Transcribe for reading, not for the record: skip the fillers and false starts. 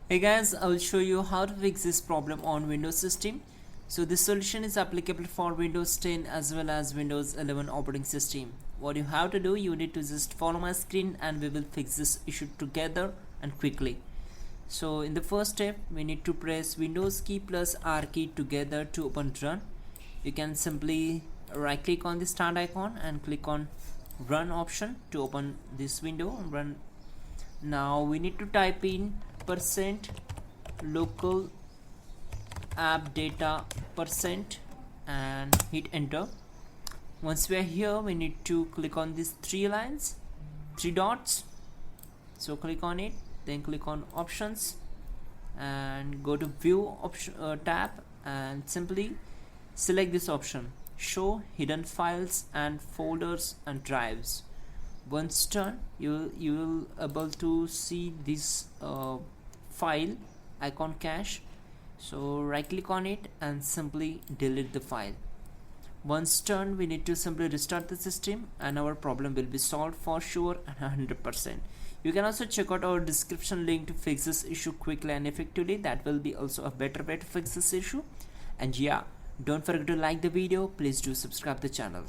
Hey guys, I will show you how to fix this problem on Windows system. So this solution is applicable for Windows 10 as well as Windows 11 operating system. What you have to do, you need to just follow my screen and we will fix this issue together and quickly. So in the first step, we need to press Windows key plus R key together to open Run. You can simply right click on the start icon and click on Run option to open this window. Run. Now we need to type in percent local app data percent and hit enter. Once we are here, we need to click on these three dots. So click on it, then click on options and go to view option tab and simply select this option, show hidden files and folders and drives. Once done, you will able to see this file icon cache. So right click on it and simply delete the file. Once done, we need to simply restart the system and our problem will be solved for sure and 100%. You can also check out our description link to fix this issue quickly and effectively. That will be also a better way to fix this issue. And yeah, don't forget to like the video. Please do subscribe the channel.